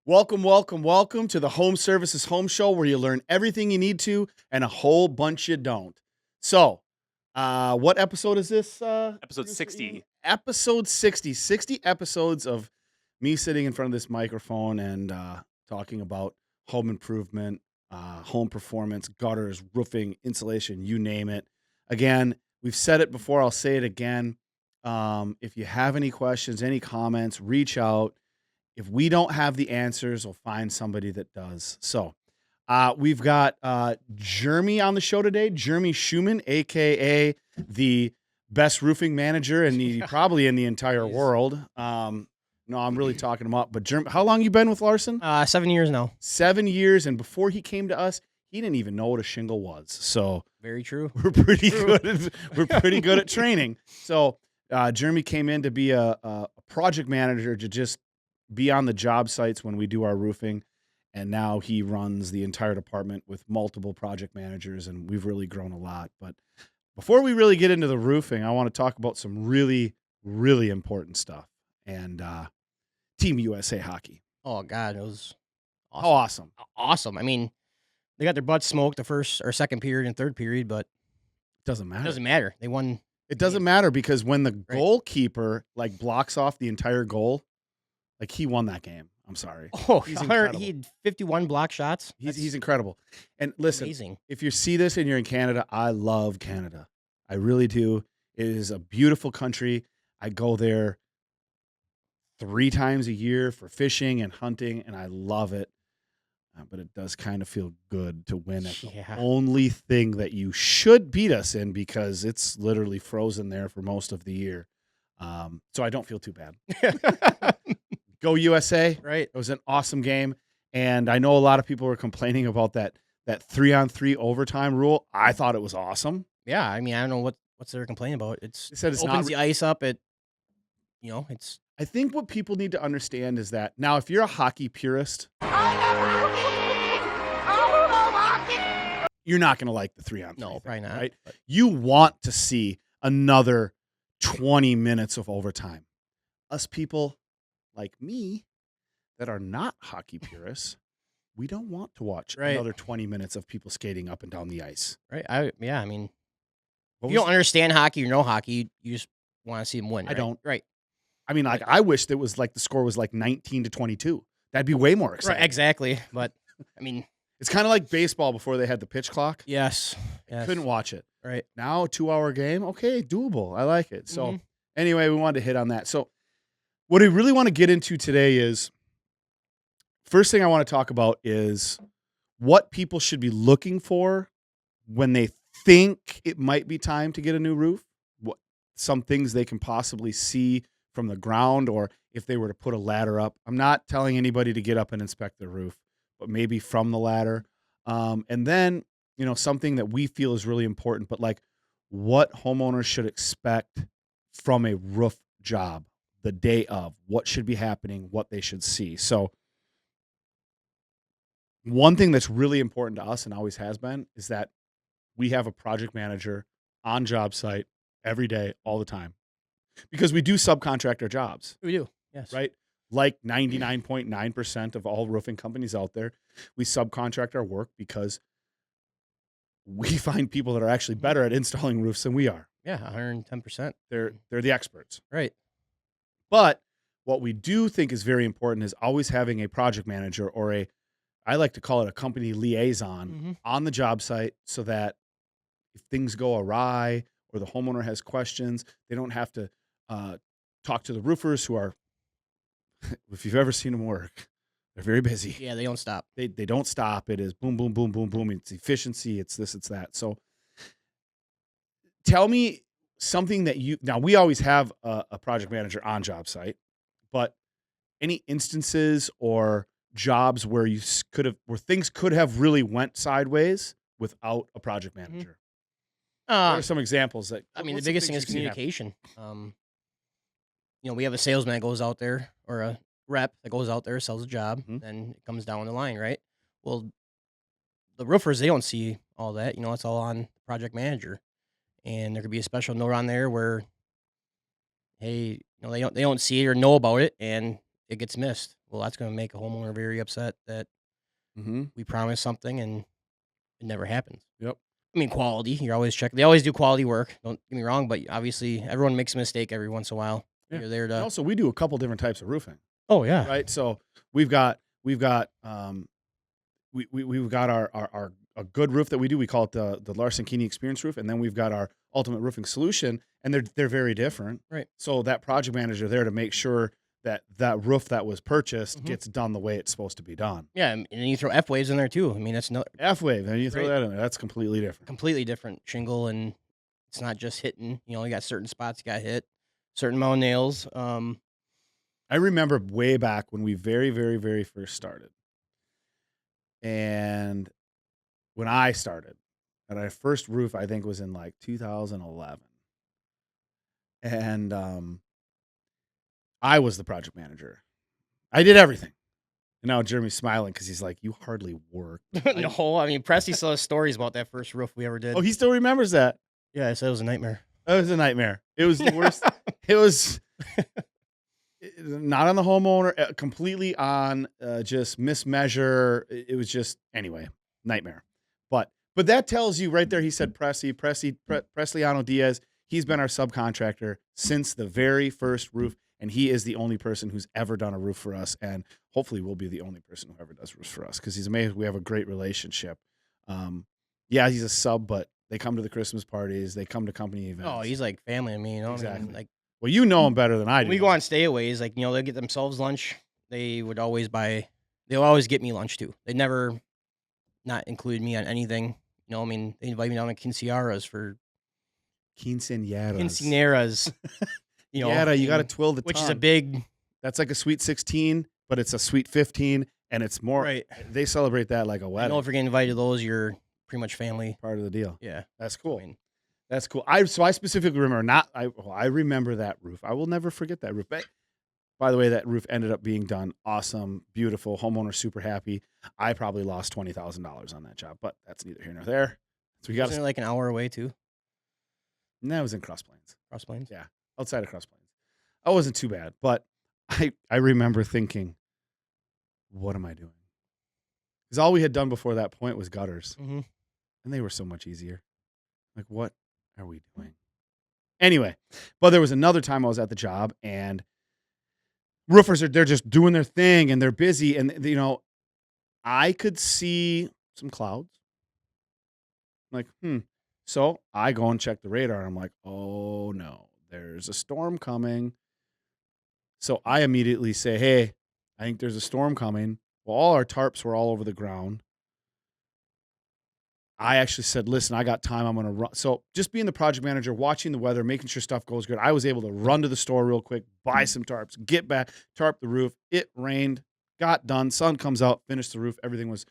Welcome, welcome, welcome to the Home Services Home Show, where you learn everything you need to and a whole bunch you don't. So, what episode is this? Episode 60. Episode 60. 60 episodes of me sitting in front of this microphone and talking about home improvement, home performance, gutters, roofing, insulation, you name it. Again, we've said it before. I'll say it again. If you have any questions, any comments, reach out. If we don't have the answers, we'll find somebody that does. So we've got Jeremey on the show today. Jeremey Schumann, a.k.a. the best roofing manager probably in the entire world. No, I'm really talking him up. But how long you been with Larson? 7 years now. 7 years. And before he came to us, he didn't even know what a shingle was. So Very true. we're pretty good at training. So Jeremey came in to be a project manager, to just be on the job sites when we do our roofing, and now he runs the entire department with multiple project managers, and we've really grown a lot. But before we really get into the roofing, I want to talk about some really, really important stuff, and Team USA hockey. Oh God, it was How awesome. awesome. I mean, they got their butts smoked the first or second period and third period, but Doesn't it matter. doesn't matter. They won. It doesn't matter, because when the Right. goalkeeper blocks off the entire goal, he won that game. I'm sorry. Oh, He's incredible. he had 51 block shots. He's incredible. And listen, Amazing. if you see this and you're in Canada, I love Canada. I really do. It is a beautiful country. I go there 3 times a year for fishing and hunting, and I love it. But it does kind of feel good to win at the Yeah. only thing that you should beat us in, because it's literally frozen there for most of the year. So I don't feel too bad. Go USA. Right. It was an awesome game. And I know a lot of people were complaining about that 3-on-3 overtime rule. I thought it was awesome. Yeah. I mean, I don't know what's they're complaining about. They said it's opens not. the ice up. It's I think what people need to understand is that now, if you're a hockey purist, you're not going to like the 3-on-3. no, thing, probably not. Right? But You want to see another 20 minutes of overtime. Us people like me that are not hockey purists, we don't want to watch Right. another 20 minutes of people skating up and down the ice. right. I mean, What if you was- don't understand hockey or know hockey, you just want to see them win. I right? don't. Right. I mean, I wish that was the score was 19-22. That'd be way more Right. exciting. Exactly. But I mean, It's kind of like baseball before they had the pitch clock. yes. Yes. Couldn't watch it. Right. Now, a 2-hour game, okay, doable. I like it. So Mhm. anyway, we wanted to hit on that. So what I really want to get into today is, first thing I want to talk about is what people should be looking for when they think it might be time to get a new roof. What some things they can possibly see from the ground, or if they were to put a ladder up. I'm not telling anybody to get up and inspect their roof, but maybe from the ladder. And then, something that we feel is really important, but what homeowners should expect from a roof job the day of, what should be happening, what they should see. So one thing that's really important to us and always has been is that we have a project manager on job site every day, all the time, because we do subcontract our jobs, We do. Yes. right? Like 99.9% of all roofing companies out there, we subcontract our work because we find people that are actually better at installing roofs than we are. Yeah. 110%. They're the experts. Right. But what we do think is very important is always having a project manager, or I like to call it a company liaison, Mhm. on the job site, so that if things go awry or the homeowner has questions, they don't have to talk to the roofers, who are, if you've ever seen them work, they're very busy. Yeah. They don't stop. They don't stop. It is boom, boom, boom, boom, boom. It's efficiency. It's this, it's that. So tell me something that now we always have a project manager on job site, but any instances or jobs where where things could have really went sideways without a project manager? What are some examples that, I mean, the what's biggest thing things is you've seen happen? communication. We have a salesman that goes out there, or a rep that goes out there, sells a job, Mhm. then it comes down the line, right? Well, the roofers, they don't see all that. It's all on the project manager, and there could be a special note on there where, hey, they don't see it or know about it, and it gets missed. well, that's gonna make a homeowner very upset that Mm-hmm. we promised something and it never happens. Yep. I mean, quality, you're always checking. They always do quality work, don't get me wrong, but obviously everyone makes a mistake every once in a while. Yeah. You're there And to also, we do a couple different types of roofing, Oh, yeah. right? So we've got we've got our a good roof that we do. We call it the Larson Keeney Experience Roof, and then we've got our Ultimate Roofing Solution, and they're very different. Right. So that project manager there to make sure that that roof that was purchased Mhm. gets done the way it's supposed to be done. Yeah, and then you throw F waves in there too. I mean, that's no F wave, and you throw Right. that in there, that's completely different. completely different shingle, and it's not just hitting. You got certain spots you got hit, certain amount of nails. I remember way back when we very, very, very first started, and when I started, and our first roof I think was in like 2011, and I was the project manager. I did everything. And now Jeremy's smiling because he's like, "You hardly work." No, I mean, Presti still has stories about that first roof we ever did. Oh, he still remembers that. Yeah, I said it was a nightmare. That was a nightmare. It was the worst. It was not on the homeowner, completely on just mismeasure. It was just anyway nightmare. But that tells you right there. He said Presliano Diaz. He's been our subcontractor since the very first roof, and he is the only person who's ever done a roof for us, and hopefully will be the only person who ever does roofs for us because he's amazing. We have a great relationship. Yeah, he's a sub, but they come to the Christmas parties. They come to company events. Oh, he's like family to me. Exactly. I mean, like Well, you know him better than I do. when we go on stayaways, like they'll get themselves lunch. They would always buy. They'll always get me lunch too. They never not include me on anything. I mean, they invite me down to quinceañeras for Quinceañeras. quinceañeras. Yeah, you got to twill the which tongue. is a big That's like a sweet 16, but it's a sweet 15, and it's more. right. They celebrate that like a I wedding. know if you're getting invited to those, you're pretty much family. Part of the deal. Yeah, That's cool. I mean, That's cool. I specifically remember I remember that roof. I will never forget that roof. By the way, that roof ended up being done awesome, beautiful. Homeowner super happy. I probably lost $20,000 on that job, but that's neither here nor there. So we got isn't it like an hour away too? that was in Cross Plains. Cross Plains. Yeah, outside of Cross Plains. That wasn't too bad, but I remember thinking, what am I doing? Because all we had done before that point was gutters, Mm-hmm. and they were so much easier. Like, what are we doing? Anyway, but there was another time I was at the job, and roofers they're just doing their thing, and they're busy, and I could see some clouds. Like, So I go and check the radar, and I'm like, oh no, there's a storm coming. So I immediately say, hey, I think there's a storm coming. Well, all our tarps were all over the ground. I actually said, listen, I got time. I'm going to run. So just being the project manager, watching the weather, making sure stuff goes good, I was able to run to the store real quick, buy some tarps, get back, tarp the roof. It rained, got done. Sun comes out, finished the roof. Everything was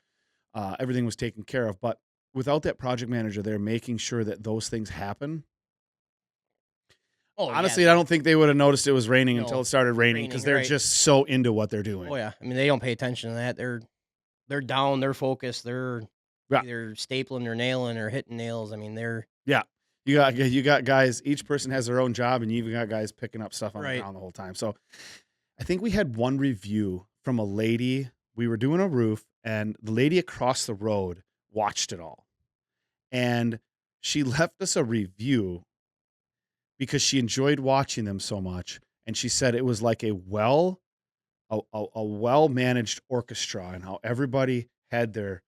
taken care of. But without that project manager there making sure that those things happen, Oh, honestly, yeah. I don't think they would have noticed it was raining No, until it started raining because they're right. just so into what they're doing. Oh yeah. I mean, they don't pay attention to that. They're down. They're focused. They're Yeah. either stapling or nailing or hitting nails. I mean, they're Yeah. You got guys, each person has their own job, and you even got guys picking up stuff on the Right. ground the whole time. So I think we had one review from a lady. We were doing a roof, and the lady across the road watched it all. And she left us a review because she enjoyed watching them so much. And she said it was like a well-managed orchestra, and how everybody had their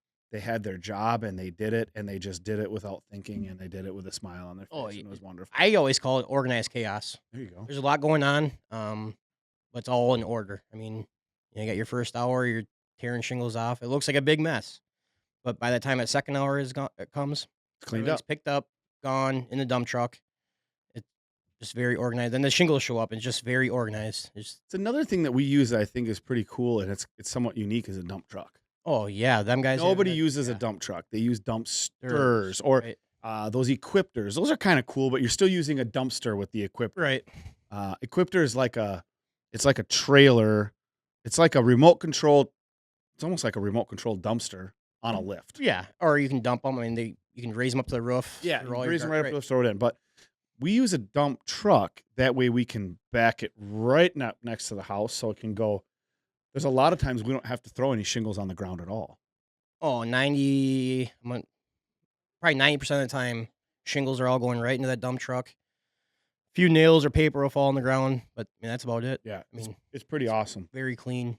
job, and they did it, and they just did it without thinking, and they did it with a smile on their face, and it was wonderful. I always call it organized chaos. There you go. There's a lot going on, but it's all in order. I mean, you got your first hour, you're tearing shingles off. It looks like a big mess, but by the time that second hour it comes, It's cleaned everything's up. picked up, gone in the dump truck. It's just very organized. Then the shingles show up, and it's just very organized. It's another thing that we use that I think is pretty cool, and it's somewhat unique, is a dump truck. Oh yeah, them guys. Nobody uses a dump truck. They use dumpsters or right. those equipters. Those are kind of cool, but you're still using a dumpster with the equipter. Right. Equipter is like a trailer. It's like a remote controlled. It's almost like a remote controlled dumpster on a lift. Yeah, or you can dump them. I mean, you can raise them up to the roof. Yeah, throw you all can your raise them gar- right up to throw it in. But we use a dump truck. That way we can back it right next to the house, so it can go There's a lot of times we don't have to throw any shingles on the ground at all. Oh, 90 I'm on probably 90% of the time, shingles are all going right into that dump truck. Few nails or paper will fall on the ground, but, I mean, that's about it. Yeah, I mean, it's pretty awesome. very clean.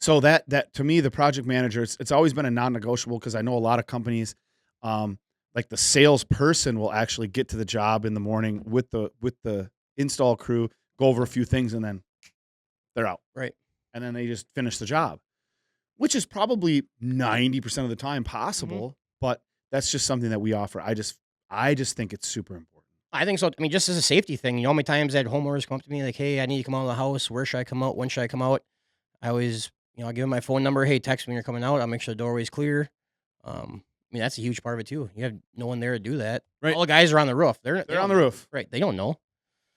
So that to me, the project manager, it's always been a non-negotiable because I know a lot of companies, like the salesperson will actually get to the job in the morning with the install crew, go over a few things, and then they're out. Right. And then they just finish the job, which is probably 90% of the time Mhm. possible, but that's just something that we offer. I just think it's super important. I think so. I mean, just as a safety thing, how many times I had homeowners come up to me like, "Hey, I need to come out of the house. Where should I come out? When should I come out?" I always, I give them my phone number. "Hey, text me when you're coming out. I'll make sure the doorway's clear." I mean, that's a huge part of it too. You have no one there to do that. Right. All the guys are on the roof. They They're on don't the know. roof. Right. They don't know.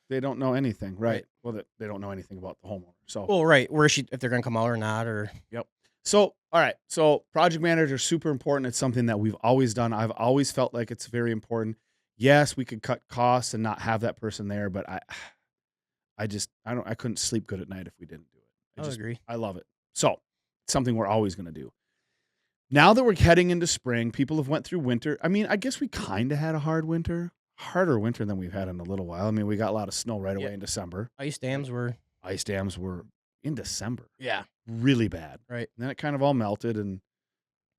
They don't know anything, right? Right. Well, they don't know anything about the homeowner. So, Well, right. If they're gonna come out or not, or yep. So, all right. So, project manager is super important. It's something that we've always done. I've always felt like it's very important. Yes, we could cut costs and not have that person there, but I couldn't sleep good at night if we didn't do it. I would agree. I love it. So, it's something we're always going to do. Now that we're heading into spring, people have went through winter. I mean, I guess we kind of had a harder winter than we've had in a little while. I mean, we got a lot of snow right away Yeah. in December. Ice dams were. Ice dams were in December, Yeah. really bad. Right. And then it kind of all melted, and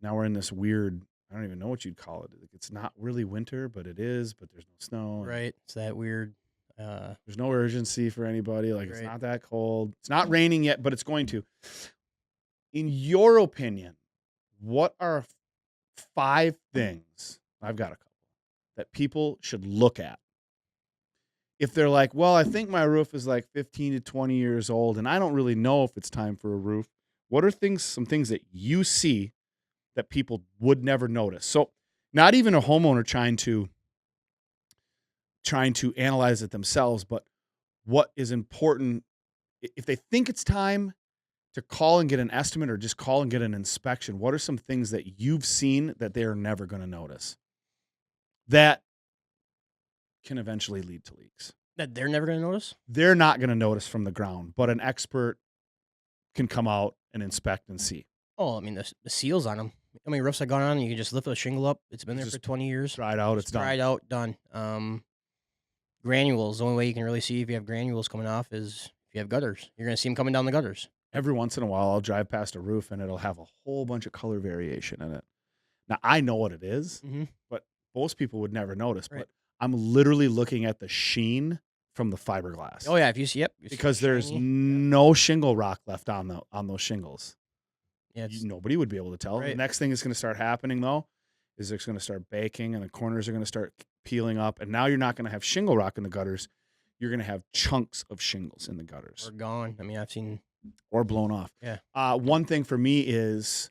now we're in this weird, I don't even know what you'd call it. Like, it's not really winter, but it is, but there's no snow. And Right. It's that weird. there's no urgency for anybody. Like, it's Right. not that cold. It's not raining yet, but it's going to. In your opinion, what are 5 things, I've got a couple, that people should look at? If they're like, well, I think my roof is like 15 to 20 years old, and I don't really know if it's time for a roof. What are some things that you see that people would never notice? So, not even a homeowner trying to analyze it themselves, but what is important if they think it's time to call and get an estimate or just call and get an inspection. What are some things that you've seen that they're never going to notice that can eventually lead to leaks? That they're never gonna notice. They're not going to notice from the ground, but an expert can come out and inspect and see. Oh, I mean the seals on them. I mean, roofs I gone on, you can just lift a shingle up. It's been there Just for 20 years. Dried out, it's done. Dried out, done. Granules. The only way you can really see if you have granules coming off is if you have gutters. You're gonna see them coming down the gutters. Every once in a while, I'll drive past a roof and it'll have a whole bunch of color variation in it. Now, I know what it is, Mm-hmm. but most people would never notice. Right. But I'm literally looking at the sheen from the fiberglass. Oh yeah, if you see, yep, you see Because it there's shiny. no shingle rock left on those shingles. Yeah, it's, Nobody would be able to tell. The Right. next thing that's going to start happening, though, is it's going to start baking and the corners are going to start peeling up. And now you're not going to have shingle rock in the gutters. You're going to have chunks of shingles in the gutters or gone. I mean, I've seen. or blown off. Yeah. One thing for me is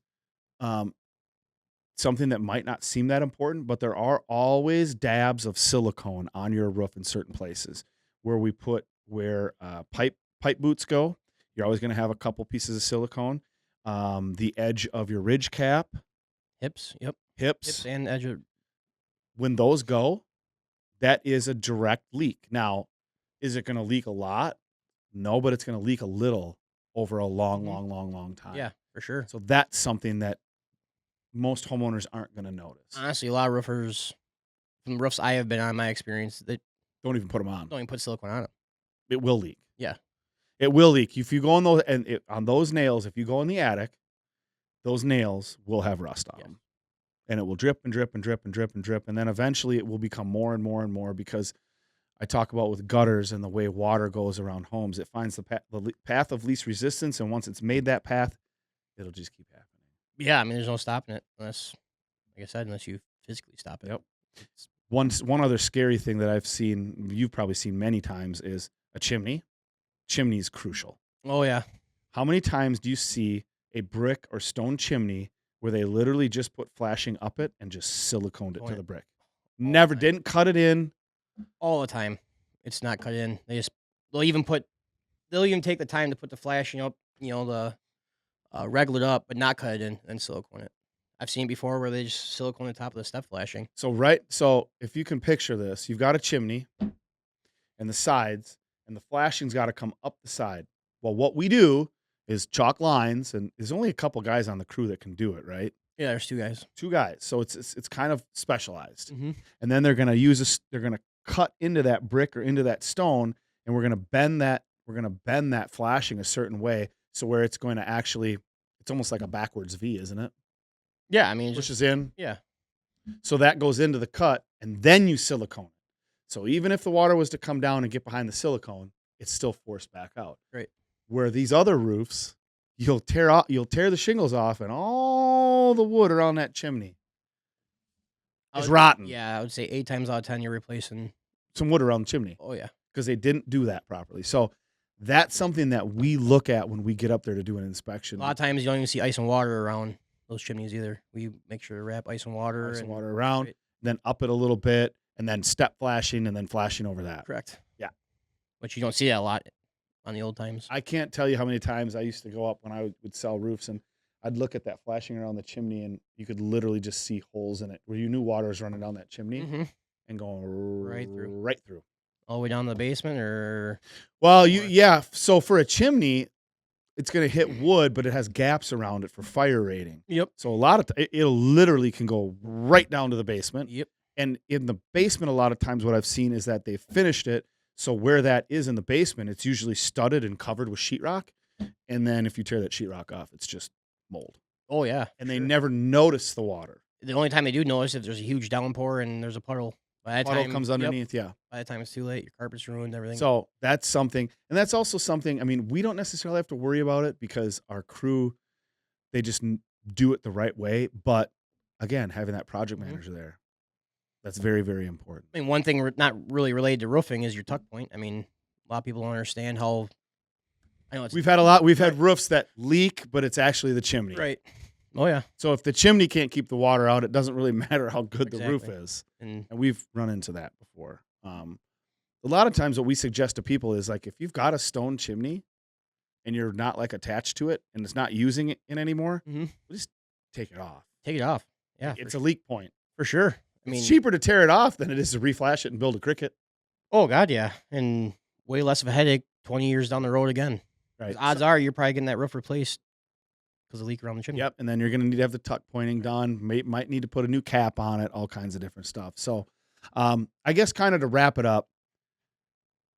something that might not seem that important, but there are always dabs of silicone on your roof in certain places where pipe boots go. You're always going to have a couple pieces of silicone. The edge of your ridge cap, Hips. Yep. hips, Hips and edge of. when those go, that is a direct leak. Now, is it going to leak a lot? No, but it's going to leak a little over a long, Mhm. long, long, long time. Yeah, for sure. So that's something that most homeowners aren't going to notice. Honestly, a lot of roofers, from the roofs I have been on, my experience, they Don't even put them on. don't even put silicone on them. It will leak. Yeah. It will leak. If you go on those on those nails, if you go in the attic, those nails will have rust on Yeah. them. And it will drip and drip and drip and drip and drip. And then eventually it will become more and more and more because I talk about with gutters and the way water goes around homes. It finds the path of least resistance. And once it's made that path, it'll just keep happening. Yeah, I mean, there's no stopping it unless, like I said, unless you physically stop it. Yep. It's, One other scary thing that I've seen, you've probably seen many times, is a chimney. Chimney is crucial. oh yeah. How many times do you see a brick or stone chimney where they literally just put flashing up it and just siliconed it Oh, to yeah. the brick? the Never time. didn't cut it in. All the time. It's not cut in. They'll even take the time to put the flashing up, the regular up, but not cut it in and silicone it. I've seen it before where they just silicone the top of the step flashing. So if you can picture this, you've got a chimney and the sides, and the flashing's got to come up the side. Well, what we do is chalk lines, and there's only a couple guys on the crew that can do it, right? Yeah, there's 2 guys. 2 guys, so it's kind of specialized. Mhm. And then they're gonna they're gonna cut into that brick or into that stone, and we're gonna bend that flashing a certain way, so where it's going to actually it's almost like a backwards V, isn't it? Yeah, I mean, just Pushes in, yeah, so that goes into the cut, and then you silicone it. So even if the water was to come down and get behind the silicone, it's still forced back out. right. Where these other roofs, you'll tear the shingles off, and all the wood around that chimney I is would rotten. Yeah, I would say 8 times out of 10 you're replacing. Some wood around the chimney Oh, yeah. because they didn't do that properly. So that's something that we look at when we get up there to do an A inspection. lot of times you don't even see ice and water around those chimneys either. We make sure to wrap ice and water Ice and and water around, right. then up it a little bit, and then step flashing, and then flashing over that. Correct. Yeah. But you don't see that a lot on the old times. I can't tell you how many times I used to go up when I would sell roofs, and I'd look at that flashing around the chimney, and you could literally just see holes in it where you knew water was running down that chimney Mhm. and going Right through. right through. All the way down to the basement or Well, or yeah. So for a chimney, it's going to hit wood, but it has gaps around it for fire rating. Yep. So a lot of it'll literally can go right down to the basement. Yep. And in the basement, a lot of times what I've seen is that they've finished it. So where that is in the basement, it's usually studded and covered with sheetrock. And then if you tear that sheetrock off, it's just mold. Oh, yeah. And they sure. never notice the water. The only time they do notice if there's a huge downpour and there's a puddle. By that Puddle time comes yep, underneath, yeah. by the time it's too late, your carpet's ruined, everything. So that's something. And that's also something, I mean, we don't necessarily have to worry about it because our crew, they just do it the right way. But again, having that project Mhm. manager there, that's very, very important. I mean, one thing not really related to roofing is your tuck point. I mean, a lot of people don't understand how. I know it's We've had Right. roofs that leak, but it's actually the chimney. right. Oh yeah, So if the chimney can't keep the water out, it doesn't really matter how good the roof Exactly. is. and And we've run into that before. A lot of times what we suggest to people is like, if you've got a stone chimney and you're not like attached to it and it's not using it in anymore, Mhm. just take it off. take it off. Yeah, It's a leak point. for sure. I mean, It's cheaper to tear it off than it is to reflash it and build a cricket. oh god, yeah, and way less of a headache 20 years down the road again. 'Cause Right. odds are you're probably getting that roof replaced because of the leak around the chimney. Yep. And then you're going to need to have the tuck pointing done. Might need to put a new cap on it, all kinds of different stuff. So I guess kind of to wrap it up,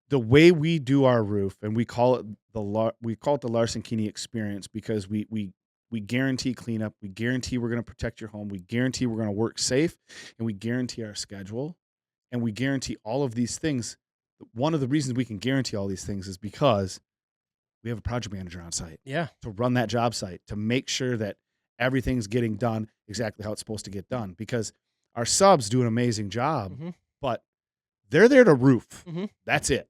the way we do our roof, and we call it the Larson Keeney experience because we guarantee cleanup, we guarantee we're going to protect your home, we guarantee we're going to work safe, and we guarantee our schedule, and we guarantee all of these things. One of the reasons we can guarantee all these things is because we have a project manager on site Yeah. to run that job site to make sure that everything's getting done exactly how it's supposed to get done. Because our subs do an amazing job, Mhm. but they're there to roof. Mhm. That's it.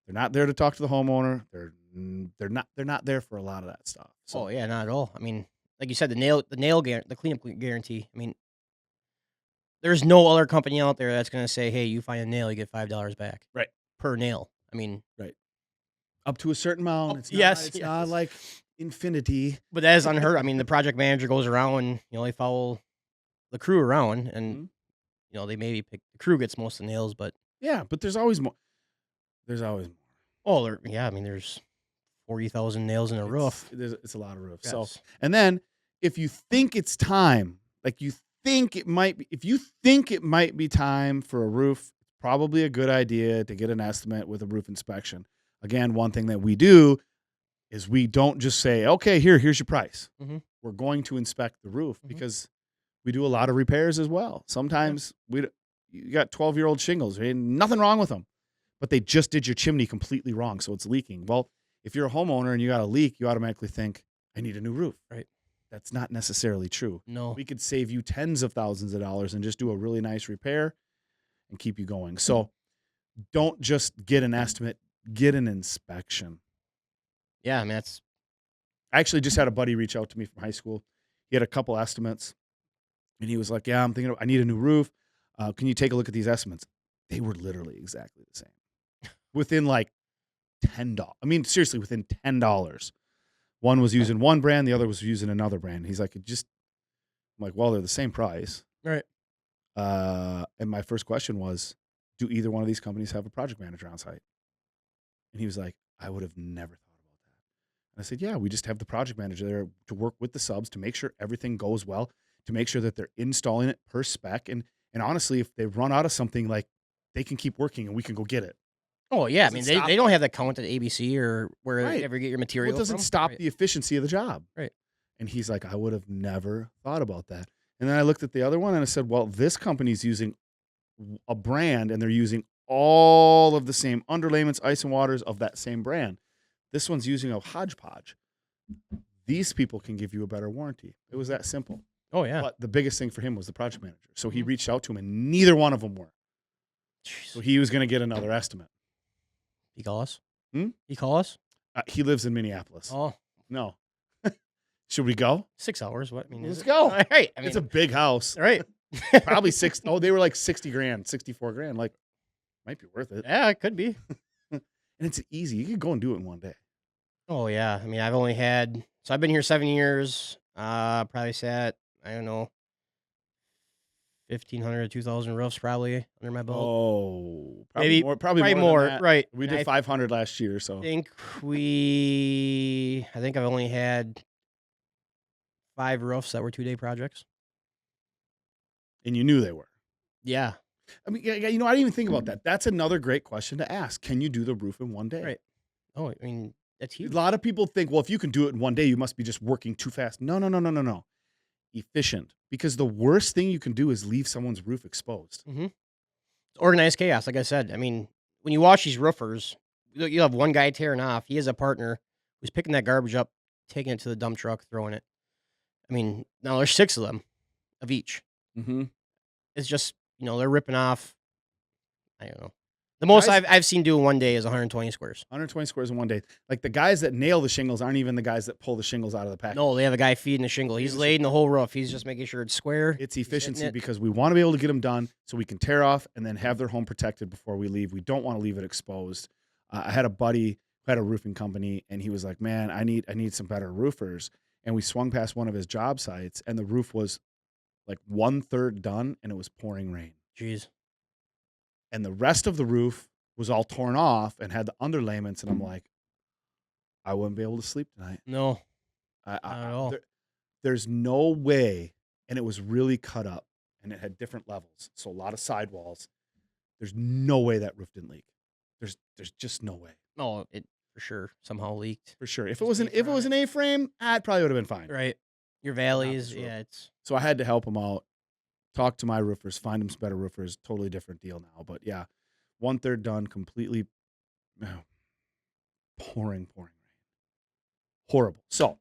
They're not there to talk to the homeowner. They're not there for a lot of that stuff. So Oh yeah, not at all. I mean, like you said, the cleanup guarantee. I mean, there's no other company out there that's gonna say, "Hey, you find a nail, you get $5 back." Right. Per nail. I mean, right up to a certain amount, oh, it's yes, not yes. like infinity. But that is unheard. I mean, the project manager goes around, they follow the crew around, and Mhm. they maybe pick the crew gets most of the nails, but Yeah, but there's always more. There's always more. yeah, I mean, there's 40,000 nails in a roof. It's a lot of roofs. So Yes. and then if you think it's time, like you think it might be, if you think it might be time for a roof, it's probably a good idea to get an estimate with a roof inspection. Again, one thing that we do is we don't just say, okay, here's your price. Mhm. We're going to inspect the roof Mhm. because we do a lot of repairs as well. Sometimes you got 12-year-old shingles, right? Nothing wrong with them, but they just did your chimney completely wrong, so it's leaking. Well, if you're a homeowner and you got a leak, you automatically think, I need a new roof. Right. That's not necessarily true. No. We could save you tens of thousands of dollars and just do a really nice repair and keep you going. So don't just get an estimate, get an inspection. Yeah, I mean, that's I actually just had a buddy reach out to me from high school. He had a couple estimates, and he was like, yeah, I need a new roof. Can you take a look at these estimates? They were literally exactly the same. Within like $10. I mean, seriously, within $10. One was using one brand, the other was using another brand. He's like, I'm like, well, they're the same price. right. And my first question was, do either one of these companies have a project manager on site? And he was like, I would have never thought about that. And I said, yeah, we just have the project manager there to work with the subs to make sure everything goes well, to make sure that they're installing it per spec. And honestly, if they run out of something, like, they can keep working and we can go get it. Oh, yeah, I Doesn't mean, stop. they don't have that count at ABC or Right. wherever you get your Well, material it doesn't from. stop Right, the efficiency of the job. right. And he's like, I would have never thought about that. And then I looked at the other one and I said, well, this company's using a brand and they're using all of the same underlayments, ice and waters of that same brand. This one's using a hodgepodge. These people can give you a better warranty. It was that simple. Oh, yeah. But the biggest thing for him was the project manager. So he Mhm. reached out to him and neither one of them were. So Jeez. he was going to get another estimate. You call us? Hmm? You call us? He lives in Minneapolis. Oh, No. Should we go? 6 hours. What? I mean, Let's is it? go. All right. I mean, It's a big house. all right. Probably six. Oh, they were like 60 grand, 64 grand. Like, might be worth it. Yeah, it could be. And it's easy. You could go and do it in one day. Oh, yeah. I mean, I've only had, so I've been here 7 years. Probably sat, I don't know, 1,500 to 2,000 roofs probably under my belt. Oh, probably Maybe more. Probably probably more. more, Than that. right. We And did 500 last year. So I think I've only had 5 roofs that were 2-day projects. and you knew they were. Yeah. I mean, yeah, I didn't even think about that. That's another great question to ask. Can you do the roof in one day? Right. Oh, I mean, that's A huge. lot of people think, well, if you can do it in one day, you must be just working too fast. No. Efficient. Because the worst thing you can do is leave someone's roof exposed. Mm-hmm. Organized chaos, like I said. I mean, when you watch these roofers, you have one guy tearing off. He has a partner who's picking that garbage up, taking it to the dump truck, throwing it. I mean, now there's 6 of them, of each. Mm-hmm. It's just, they're ripping off. I don't know. The most Guys- I've seen do in one day is 120 squares. 120 squares in one day. Like, the guys that nail the shingles aren't even the guys that pull the shingles out of the package. No, they have a guy feeding the shingle. He's Feeding the laying the whole roof. He's just making sure it's square. It's He's hitting efficiency it. because we want to be able to get them done so we can tear off and then have their home protected before we leave. We don't want to leave it exposed. I had a buddy who had a roofing company, and he was like, man, I need some better roofers. And we swung past one of his job sites, and the roof was like 1/3 done, and it was pouring rain. Jeez. And the rest of the roof was all torn off and had the underlayments, and I'm like, I wouldn't be able to sleep tonight. No, Not not at all. There's no way, and it was really cut up, and it had different levels, so a lot of sidewalls. There's no way that roof didn't leak. There's just no way. No, it for sure somehow leaked. For sure. If it Just was an A-frame on it. A-frame, it probably would have been fine. Right. Your this valleys, roof. yeah, it's So I had to help him out, talk to my roofers, find him some better roofers. Totally different deal now. But yeah, 1/3 done, completely pouring rain. Horrible. So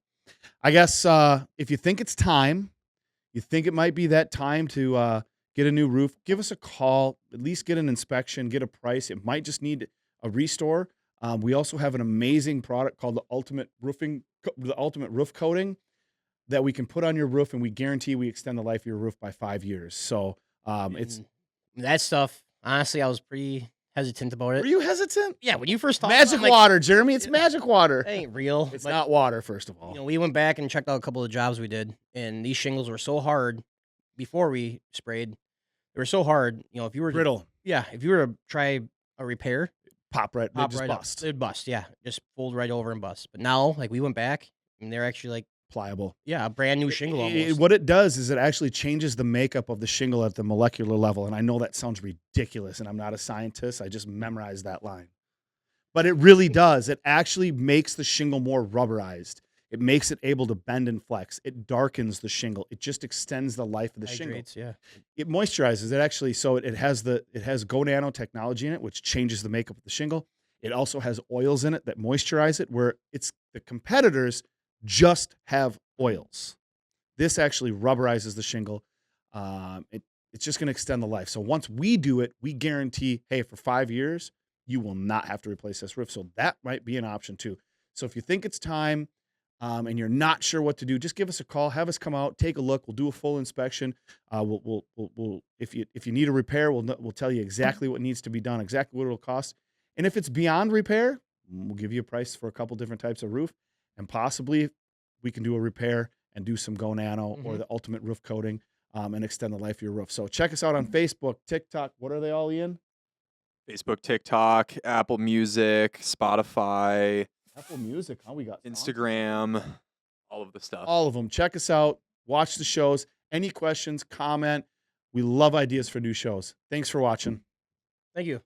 I guess if you think it's time, you think it might be that time to get a new roof, give us a call, at least get an inspection, get a price. It might just need a restore. We also have an amazing product called the Ultimate Roof Coating that we can put on your roof, and we guarantee we extend the life of your roof by 5 years. So it's. and that stuff. Honestly, I was pretty hesitant about Were it. you hesitant? Yeah, when you first talked Magic about it, water, Jeremy. It's Yeah. magic water. that ain't real. It's but, not water, first of all. we went back and checked out a couple of jobs we did, and these shingles were so hard before we sprayed. They were so hard. If you were Brittle. if you were to try a repair, Pop right. They pop just right bust. up. It'd bust. Yeah, just fold right over and bust. But now, like we went back, and they're actually like, Pliable. yeah, a brand new shingle almost. What it does is it actually changes the makeup of the shingle at the molecular level. And I know that sounds ridiculous, and I'm not a scientist. I just memorized that line. But it really does. It actually makes the shingle more rubberized. It makes it able to bend and flex. It darkens the shingle. It just extends the life of the shingle. Hydrates, yeah. It moisturizes it actually. So it has Go Nano technology in it, which changes the makeup of the shingle. It also has oils in it that moisturize it, where it's the competitors just have oils. This actually rubberizes the shingle. It's just going to extend the life. So once we do it, we guarantee, hey, for 5 years, you will not have to replace this roof. So that might be an option too. So if you think it's time and you're not sure what to do, just give us a call. Have us come out, take a look. We'll do a full inspection. We'll if you need a repair, we'll tell you exactly what needs to be done, exactly what it'll cost. And if it's beyond repair, we'll give you a price for a couple different types of roof, and possibly we can do a repair and do some Go Nano or the Ultimate Roof Coating and extend the life of your roof. So check us out on Facebook, TikTok. What are they all, Ian? Facebook, TikTok, Apple Music, Spotify, Apple Music, huh? We got songs? Instagram, all of the stuff. All of them. Check us out. Watch the shows. Any questions, comment. We love ideas for new shows. Thanks for watching. Thank you.